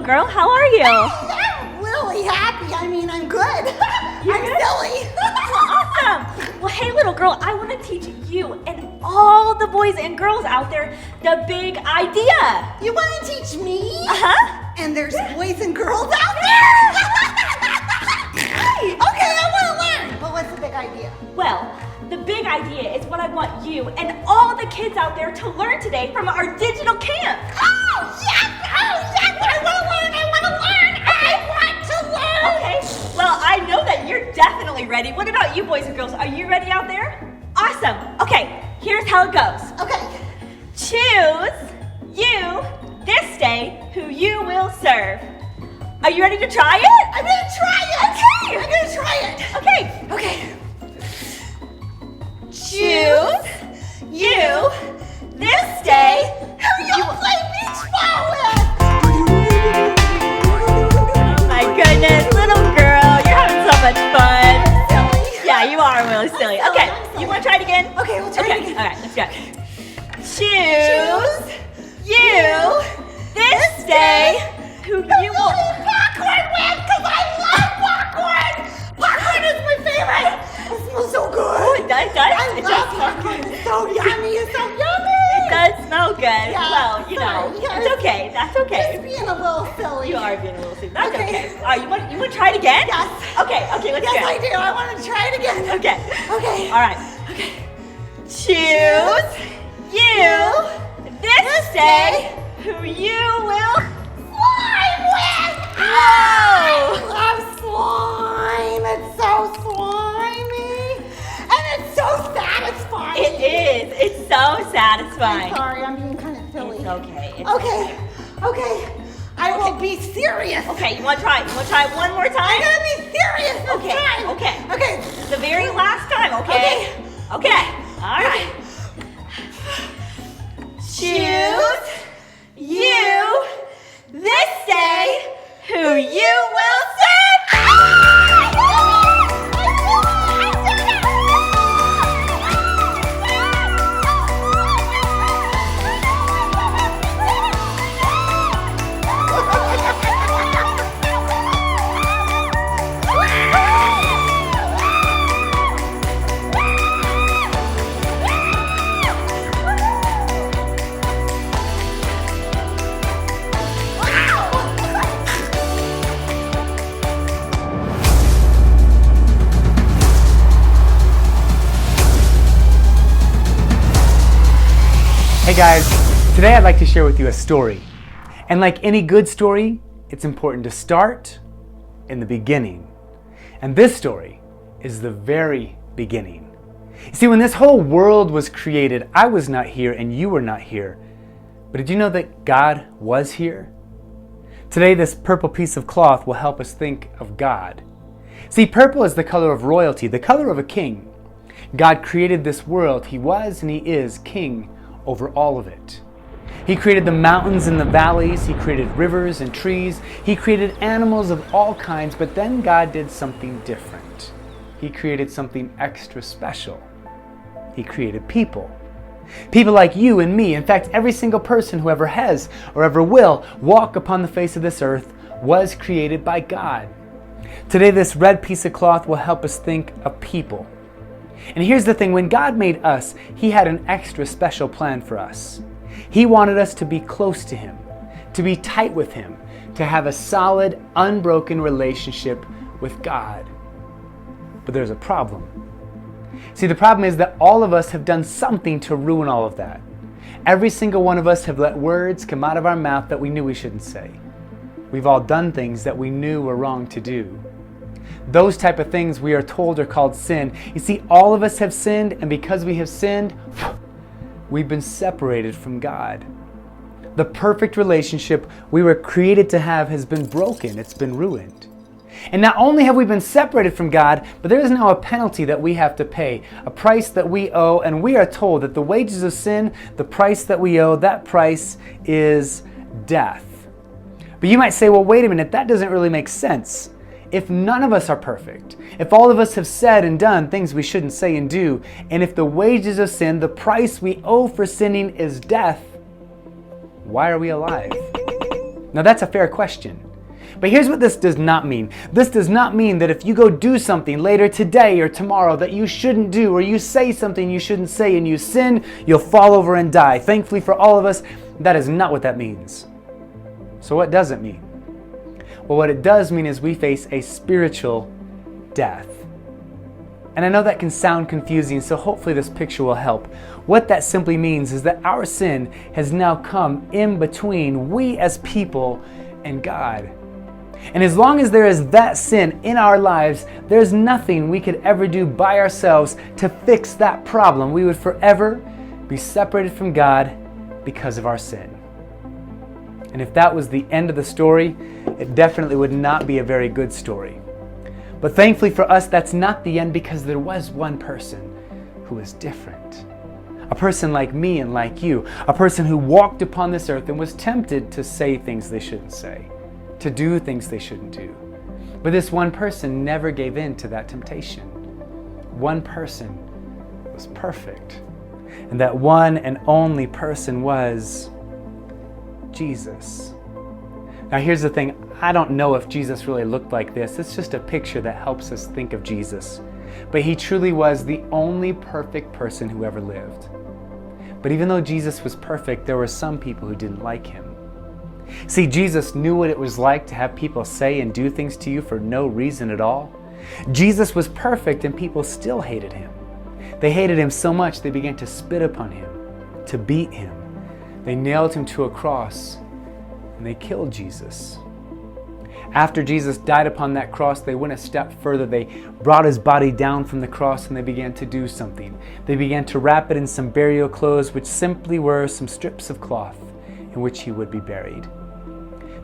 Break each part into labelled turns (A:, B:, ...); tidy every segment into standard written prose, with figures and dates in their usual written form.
A: girl. How are you?
B: I'm really happy. I mean, I'm good. I'm silly.
A: Awesome. Well, hey, little girl, I want to teach you and all the boys and girls out there the big idea.
B: You want to teach me?
A: Uh-huh.
B: And there's boys and girls out there? Okay, I want to learn. But what's the big idea?
A: Well, the big idea is what I want you and all the kids out there to learn today from our digital camp.
B: Oh, yes! Oh, yes! I want to learn! I want to learn! I want to learn!
A: Okay, well, I know that you're definitely ready. What about you, boys and girls? Are you ready out there? Awesome. Okay, here's how it goes.
B: Okay.
A: Choose you this day who you will serve. Are you ready to try it?
B: I'm going to try it!
A: Okay.
B: I'm going to try it!
A: Okay.
B: Okay.
A: Choose you this day
B: Who you play beach ball with?
A: Oh my goodness, little girl, you're having so much fun.
B: Silly.
A: Yeah, you are really silly. Okay, you want to try it again?
B: Okay, we'll try it again.
A: All right, let's go. Choose you this day who you will.
B: Popcorn with, because I love popcorn! Popcorn is my favorite! It smells so good!
A: Oh, it does.
B: I
A: It
B: love
A: does smell
B: popcorn!
A: good.
B: It's so yummy! It's so yummy!
A: It does smell good.
B: Yeah,
A: Well, you know,
B: sorry, yeah,
A: it's okay. That's
B: Just
A: okay.
B: being a little silly.
A: You are being a little silly. That's
B: Okay.
A: okay. All right, you want to try it again?
B: Yes.
A: Okay, let's
B: Yes,
A: go.
B: I do. I want to try it again.
A: Okay.
B: Okay.
A: All right. Okay. Choose you this day who you will
B: Slime with!
A: Whoa!
B: I love slime. It's so slimy. And it's so satisfying.
A: It is. It's so
B: I'm
A: satisfying.
B: sorry, I'm being kind of silly.
A: It's okay. It's
B: Okay. Okay. I will be serious.
A: Okay, you want to try it? You want to try it one more
B: I'm
A: time?
B: gonna be serious this
A: Okay,
B: time.
A: okay.
B: Okay.
A: The very last time, okay? Okay. All right. Choose you this day who you will serve.
C: Hey guys, today I'd like to share with you a story. And like any good story, it's important to start in the beginning. And this story is the very beginning. You see, when this whole world was created, I was not here and you were not here. But did you know that God was here? Today, this purple piece of cloth will help us think of God. See, purple is the color of royalty, the color of a king. God created this world. He was and He is king over all of it. He created the mountains and the valleys. He created rivers and trees. He created animals of all kinds, but then God did something different. He created something extra special. He created people. People like you and me. In fact, every single person who ever has or ever will walk upon the face of this earth was created by God. Today, this red piece of cloth will help us think of people. And here's the thing, when God made us, He had an extra special plan for us. He wanted us to be close to Him, to be tight with Him, to have a solid, unbroken relationship with God. But there's a problem. See, the problem is that all of us have done something to ruin all of that. Every single one of us have let words come out of our mouth that we knew we shouldn't say. We've all done things that we knew were wrong to do. Those type of things we are told are called sin. You see, all of us have sinned, and because we have sinned, we've been separated from God. The perfect relationship we were created to have has been broken. It's been ruined. And not only have we been separated from God, but there is now a penalty that we have to pay, a price that we owe, and we are told that the wages of sin, the price that we owe, that price is death. But you might say, well, wait a minute, that doesn't really make sense. If none of us are perfect, if all of us have said and done things we shouldn't say and do, and if the wages of sin, the price we owe for sinning is death, why are we alive? Now that's a fair question. But here's what this does not mean. This does not mean that if you go do something later today or tomorrow that you shouldn't do, or you say something you shouldn't say and you sin, you'll fall over and die. Thankfully for all of us, that is not what that means. So what does it mean? Well, what it does mean is we face a spiritual death. And I know that can sound confusing, so hopefully this picture will help. What that simply means is that our sin has now come in between we as people and God. And as long as there is that sin in our lives, there's nothing we could ever do by ourselves to fix that problem. We would forever be separated from God because of our sin. And if that was the end of the story, it definitely would not be a very good story. But thankfully for us, that's not the end, because there was one person who was different. A person like me and like you. A person who walked upon this earth and was tempted to say things they shouldn't say, to do things they shouldn't do. But this one person never gave in to that temptation. One person was perfect. And that one and only person was Jesus. Now here's the thing, I don't know if Jesus really looked like this. It's just a picture that helps us think of Jesus. But he truly was the only perfect person who ever lived. But even though Jesus was perfect, there were some people who didn't like him. See, Jesus knew what it was like to have people say and do things to you for no reason at all. Jesus was perfect and people still hated him. They hated him so much they began to spit upon him, to beat him. They nailed him to a cross and they killed Jesus. After Jesus died upon that cross, they went a step further. They brought his body down from the cross and they began to do something. They began to wrap it in some burial clothes, which simply were some strips of cloth in which he would be buried.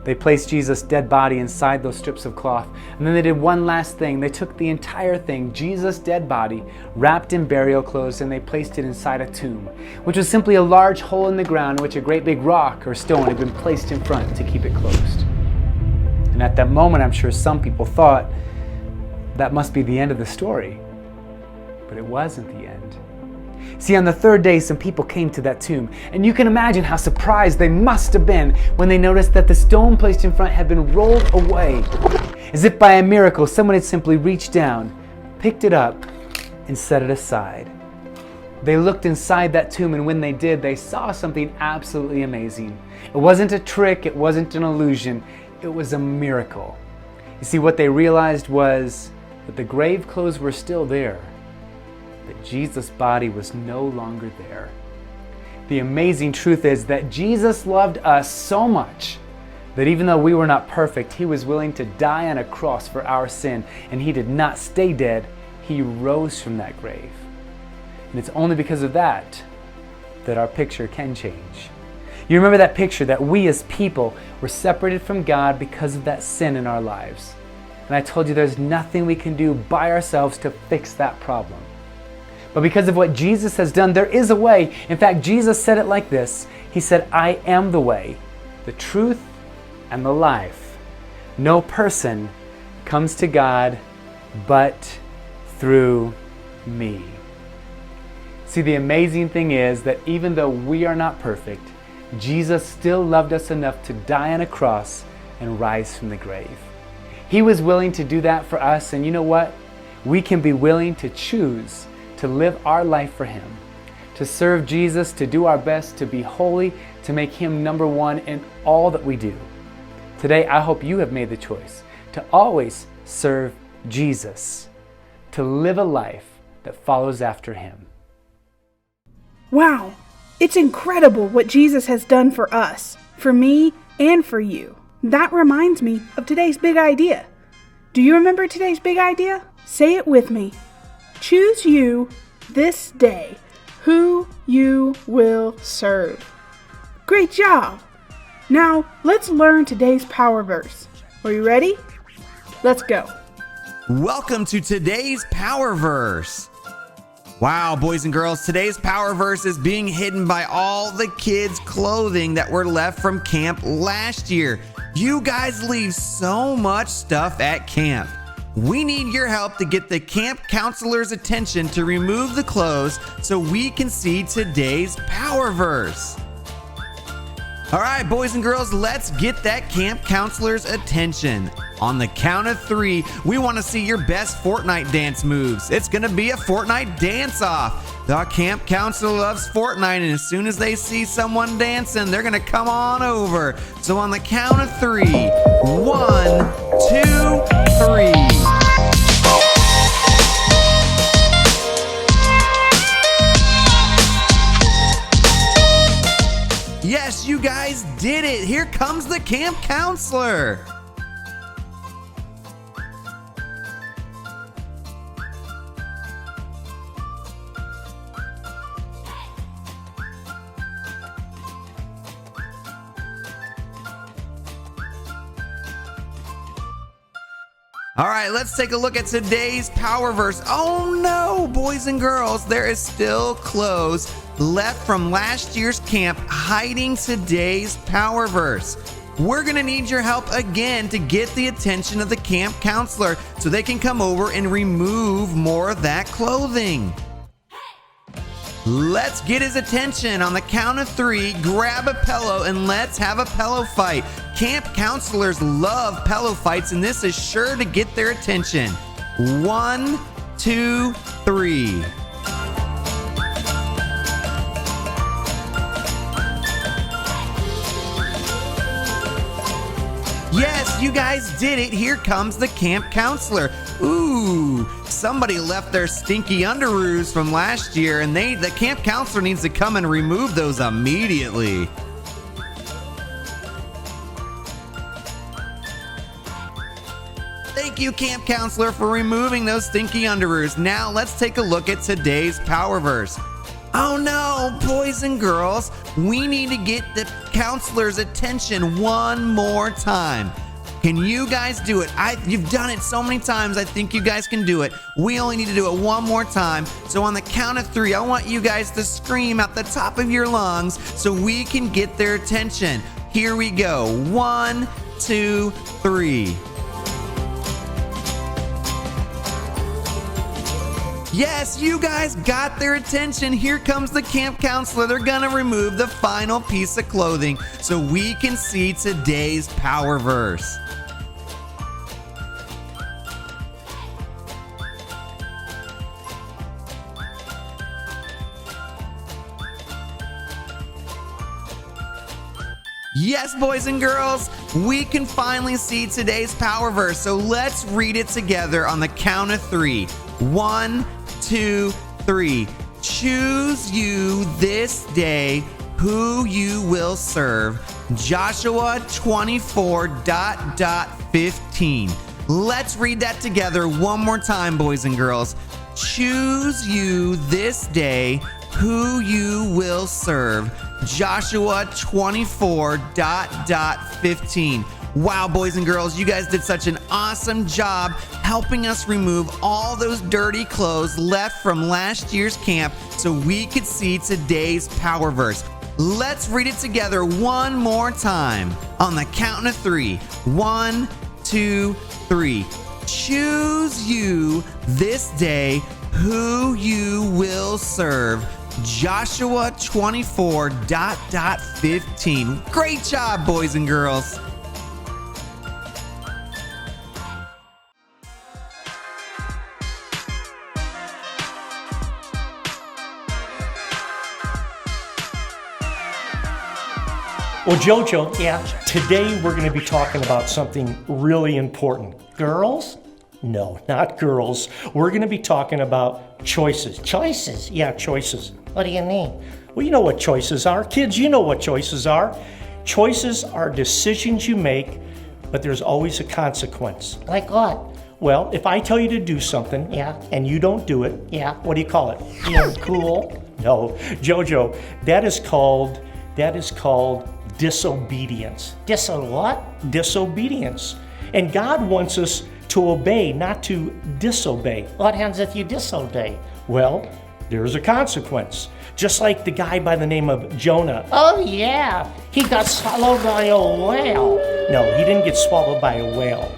C: They placed Jesus' dead body inside those strips of cloth, and then they did one last thing. They took the entire thing, Jesus' dead body, wrapped in burial clothes, and they placed it inside a tomb, which was simply a large hole in the ground in which a great big rock or stone had been placed in front to keep it closed. And at that moment, I'm sure some people thought that must be the end of the story. But it wasn't the end. See, on the third day, some people came to that tomb, and you can imagine how surprised they must have been when they noticed that the stone placed in front had been rolled away. As if by a miracle, someone had simply reached down, picked it up, and set it aside. They looked inside that tomb, and when they did, they saw something absolutely amazing. It wasn't a trick, it wasn't an illusion, it was a miracle. You see, what they realized was that the grave clothes were still there, but Jesus' body was no longer there. The amazing truth is that Jesus loved us so much that even though we were not perfect, he was willing to die on a cross for our sin, and he did not stay dead. He rose from that grave. And it's only because of that that our picture can change. You remember that picture that we as people were separated from God because of that sin in our lives. And I told you there's nothing we can do by ourselves to fix that problem. But because of what Jesus has done, there is a way. In fact, Jesus said it like this. He said, I am the way, the truth, and the life. No person comes to God but through me. See, the amazing thing is that even though we are not perfect, Jesus still loved us enough to die on a cross and rise from the grave. He was willing to do that for us, and you know what? We can be willing to choose to live our life for him, to serve Jesus, to do our best, to be holy, to make him number one in all that we do. Today, I hope you have made the choice to always serve Jesus, to live a life that follows after him.
D: Wow, it's incredible what Jesus has done for us, for me, and for you. That reminds me of today's big idea. Do you remember today's big idea? Say it with me. Choose you this day who you will serve. Great job! Now, let's learn today's power verse. Are you ready? Let's go.
E: Welcome to today's power verse. Wow, boys and girls, today's power verse is being hidden by all the kids' clothing that were left from camp last year. You guys leave so much stuff at camp. We need your help to get the camp counselor's attention to remove the clothes so we can see today's power verse. All right, boys and girls, let's get that camp counselor's attention. On the count of 3, we want to see your best Fortnite dance moves. It's going to be a Fortnite dance-off. The camp counselor loves Fortnite, and as soon as they see someone dancing, they're going to come on over. So on the count of 3, 1, 2, 3. Yes, you guys did it. Here comes the camp counselor. All right, let's take a look at today's power verse. Oh no, boys and girls, there is still clothes left from last year's camp hiding today's power verse. We're gonna need your help again to get the attention of the camp counselor so they can come over and remove more of that clothing. Let's get his attention. On the count of 3, grab a pillow and let's have a pillow fight. Camp counselors love pillow fights, and this is sure to get their attention. 1, 2, 3. Yes, you guys did it. Here comes the camp counselor. Ooh, somebody left their stinky underoos from last year, and the camp counselor needs to come and remove those immediately. Thank you, camp counselor, for removing those stinky underoos. Now let's take a look at today's power verse. Oh no, boys and girls, we need to get the counselor's attention one more time. Can you guys do it? You've done it so many times, I think you guys can do it. We only need to do it one more time. So on the count of 3, I want you guys to scream at the top of your lungs so we can get their attention. Here we go. 1, 2, 3. Yes, you guys got their attention. Here comes the camp counselor. They're gonna remove the final piece of clothing so we can see today's power verse. Yes, boys and girls, we can finally see today's power verse. So let's read it together on the count of 3. 1, 2, 3. Choose you this day who you will serve. Joshua 24:15. Let's read that together one more time, boys and girls. Choose you this day who you will serve. Joshua 24:15. Wow, boys and girls, you guys did such an awesome job helping us remove all those dirty clothes left from last year's camp so we could see today's power verse. Let's read it together one more time on the count of 3. 1, 2, 3. Choose you this day who you will serve. Joshua 24:15. Great job, boys and girls.
F: Well, Jojo, today we're going to be talking about something really important. Girls? No, not girls. We're going to be talking about choices.
G: Choices?
F: Yeah, choices.
G: What do you mean?
F: Well, you know what choices are. Kids, you know what choices are. Choices are decisions you make, but there's always a consequence.
G: Like what?
F: Well, if I tell you to do something
G: Yeah.
F: and you don't do it,
G: Yeah.
F: what do you call it?
G: Being cool?
F: No, Jojo, that is called disobedience.
G: What?
F: Disobedience. And God wants us to obey, not to disobey.
G: What happens if you disobey?
F: Well, there's a consequence. Just like the guy by the name of Jonah.
G: Oh yeah, he got swallowed by a whale.
F: No, he didn't get swallowed by a whale.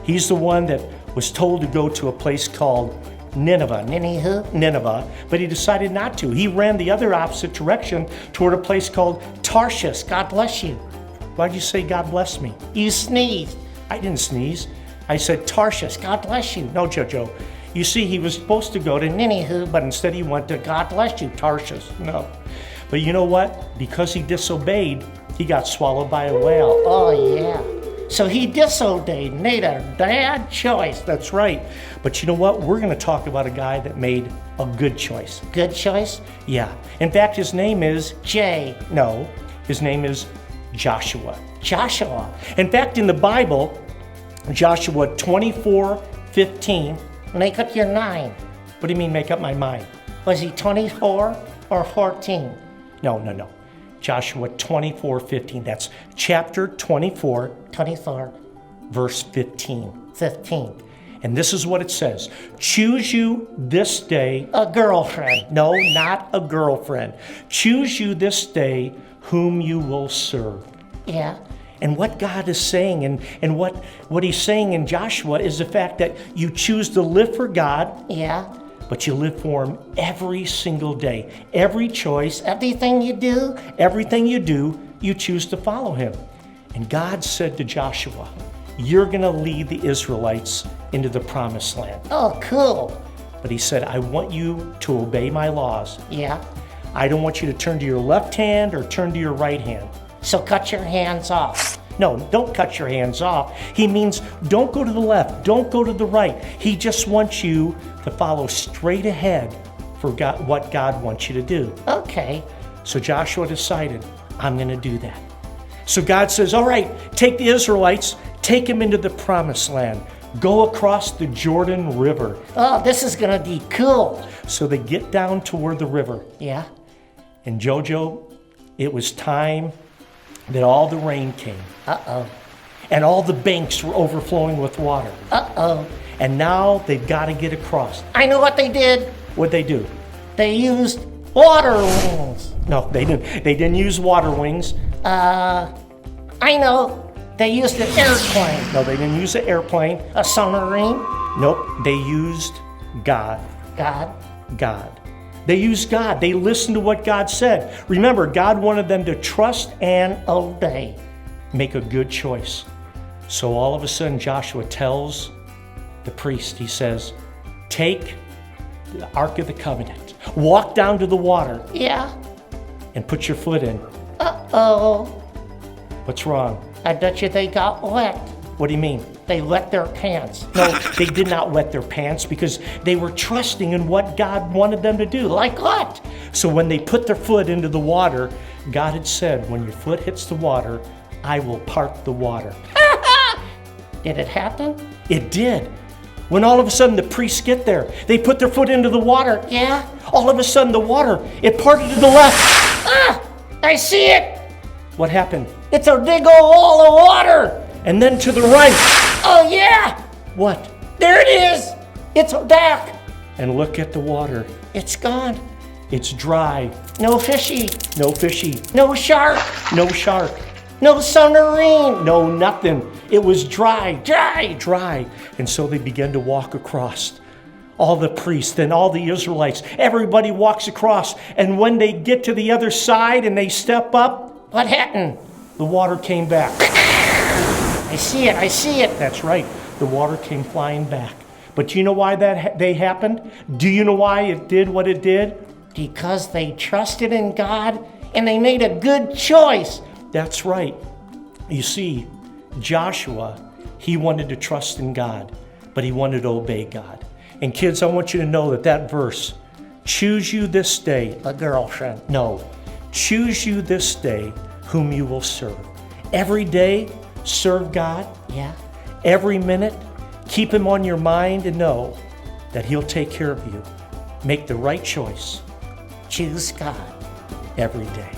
F: He's the one that was told to go to a place called Nineveh.
G: Nineveh.
F: But he decided not to. He ran the other opposite direction toward a place called Tarshish.
G: God bless you.
F: Why'd you say God bless me?
G: You sneezed.
F: I didn't sneeze. I said Tarshish.
G: God bless you.
F: No, Jojo. You see, he was supposed to go to Nineveh, but instead he went to God bless you, Tarshish. No. But you know what? Because he disobeyed, he got swallowed by a whale.
G: Oh, yeah. So he disobeyed, made a bad choice.
F: That's right. But you know what? We're going to talk about a guy that made a good choice.
G: Good choice?
F: Yeah. In fact, his name is
G: Jay.
F: No, his name is Joshua.
G: Joshua.
F: In fact, in the Bible, Joshua 24:15.
G: Make up your 9.
F: What do you mean, make up my mind?
G: Was he 24 or 14?
F: No. Joshua 24:15. That's chapter 24,
G: 24,
F: verse 15.
G: 15.
F: And this is what it says. Choose you this day.
G: A girlfriend.
F: No, not a girlfriend. Choose you this day whom you will serve.
G: Yeah.
F: And what God is saying and what he's saying in Joshua is the fact that you choose to live for God,
G: Yeah.
F: but you live for him every single day. Every choice,
G: Everything you do.
F: everything you do, you choose to follow him. And God said to Joshua, you're going to lead the Israelites into the promised land.
G: Oh, cool.
F: But he said, I want you to obey my laws.
G: Yeah.
F: I don't want you to turn to your left hand or turn to your right hand.
G: So cut your hands off.
F: No, don't cut your hands off. He means don't go to the left, don't go to the right. He just wants you to follow straight ahead for God, what God wants you to do.
G: Okay.
F: So Joshua decided, I'm going to do that. So God says, all right, take the Israelites, take them into the promised land. Go across the Jordan River.
G: Oh, this is going to be cool.
F: So they get down toward the river.
G: Yeah.
F: And Jojo, it was time that all the rain came.
G: Uh-oh.
F: And all the banks were overflowing with water.
G: Uh-oh.
F: And now they've got to get across.
G: I know what they did.
F: What'd they do?
G: They used water wings.
F: No, they didn't. They didn't use water wings.
G: I know. They used an airplane.
F: No, they didn't use an airplane.
G: A submarine.
F: Nope, they used God.
G: God.
F: They used God. They listened to what God said. Remember, God wanted them to trust and
G: Obey.
F: make a good choice. So all of a sudden, Joshua tells the priest, he says, take the Ark of the Covenant, walk down to the water,
G: Yeah.
F: and put your foot in.
G: Uh-oh.
F: What's wrong?
G: I bet you they got wet.
F: What do you mean?
G: They wet their pants.
F: No, they did not wet their pants because they were trusting in what God wanted them to do.
G: Like what?
F: So when they put their foot into the water, God had said, when your foot hits the water, I will part the water.
G: Did it happen?
F: It did. When all of a sudden the priests get there, they put their foot into the water.
G: Yeah.
F: All of a sudden the water, it parted to the left.
G: Ah! I see it!
F: What happened?
G: It's a big old wall of water!
F: And then to the right.
G: Oh yeah!
F: What?
G: There it is! It's back!
F: And look at the water.
G: It's gone.
F: It's dry.
G: No fishy.
F: No fishy.
G: No shark.
F: No shark.
G: No submarine.
F: No nothing. It was dry.
G: Dry.
F: Dry. And so they began to walk across. All the priests and all the Israelites, everybody walks across. And when they get to the other side and they step up,
G: What happened?
F: the water came back.
G: I see it. I see it.
F: That's right. The water came flying back. But do you know why they happened? Do you know why it did what it did?
G: Because they trusted in God and they made a good choice.
F: That's right. You see, Joshua, he wanted to trust in God, but he wanted to obey God. And kids, I want you to know that verse, choose you this day.
G: A girlfriend.
F: No, choose you this day whom you will serve. Every day, serve God.
G: Yeah.
F: Every minute, keep him on your mind and know that he'll take care of you. Make the right choice
G: Choose God.
F: every day.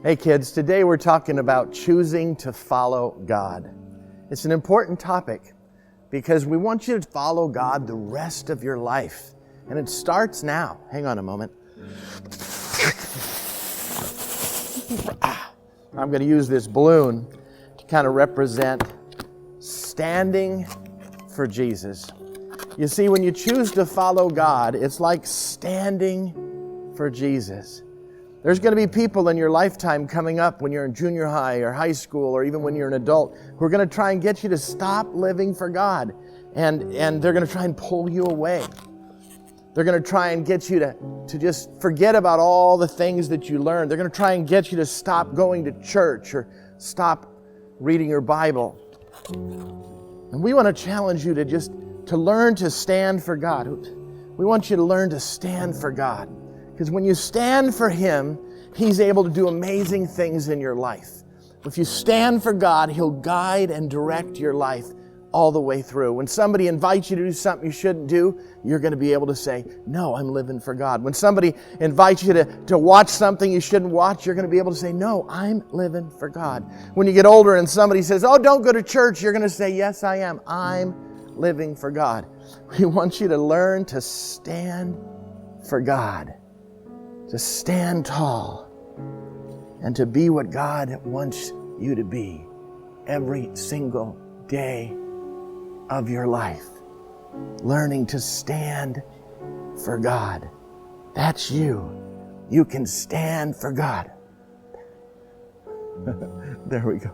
H: Hey kids, today we're talking about choosing to follow God. It's an important topic because we want you to follow God the rest of your life. And it starts now. Hang on a moment. I'm going to use this balloon to kind of represent standing for Jesus. You see, when you choose to follow God, it's like standing for Jesus. There's going to be people in your lifetime coming up when you're in junior high or high school or even when you're an adult who are going to try and get you to stop living for God. And they're going to try and pull you away. They're going to try and get you to just forget about all the things that you learned. They're going to try and get you to stop going to church or stop reading your Bible. And we want to challenge you to learn to stand for God. We want you to learn to stand for God. Because when you stand for Him, He's able to do amazing things in your life. If you stand for God, He'll guide and direct your life all the way through. When somebody invites you to do something you shouldn't do, you're going to be able to say, no, I'm living for God. When somebody invites you to watch something you shouldn't watch, you're going to be able to say, no, I'm living for God. When you get older and somebody says, oh, don't go to church, you're going to say, yes, I am. I'm living for God. We want you to learn to stand for God, to stand tall, and to be what God wants you to be every single day of your life. Learning to stand for God. That's you. You can stand for God. There we go.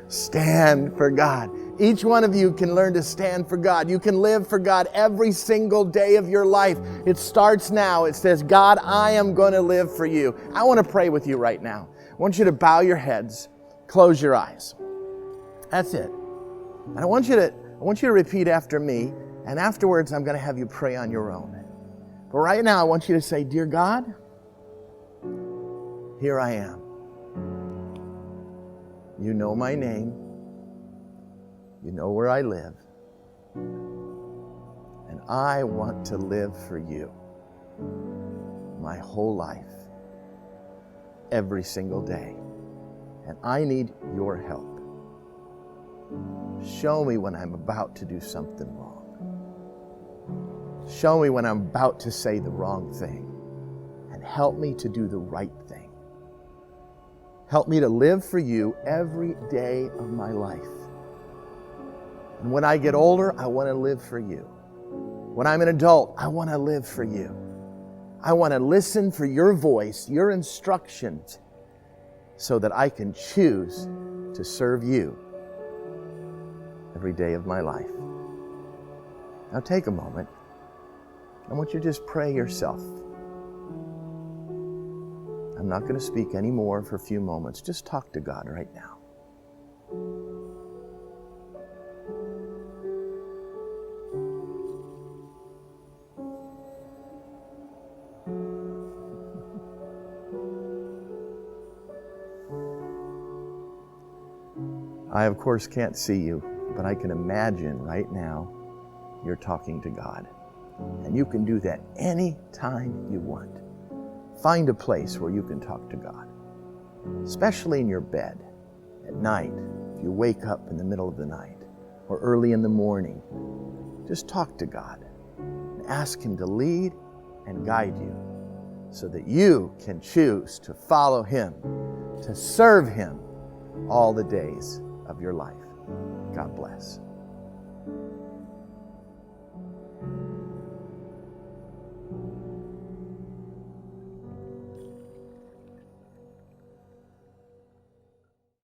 H: Stand for God. Each one of you can learn to stand for God. You can live for God every single day of your life. It starts now. It says, God, I am going to live for you. I want to pray with you right now. I want you to bow your heads, close your eyes. That's it. And I want you to repeat after me, and afterwards I'm going to have you pray on your own. But right now I want you to say, Dear God, here I am. You know my name. You know where I live. And I want to live for you my whole life, every single day. And I need your help. Show me when I'm about to do something wrong. Show me when I'm about to say the wrong thing. And help me to do the right thing. Help me to live for you every day of my life. And when I get older, I want to live for you. When I'm an adult, I want to live for you. I want to listen for your voice, your instructions, so that I can choose to serve you every day of my life. Now take a moment. I want you to just pray yourself. I'm not going to speak anymore for a few moments. Just talk to God right now. I, of course, can't see you, but I can imagine right now you're talking to God. And you can do that anytime you want. Find a place where you can talk to God, especially in your bed at night. If you wake up in the middle of the night or early in the morning, just talk to God and ask Him to lead and guide you so that you can choose to follow Him, to serve Him all the days of your life. God bless.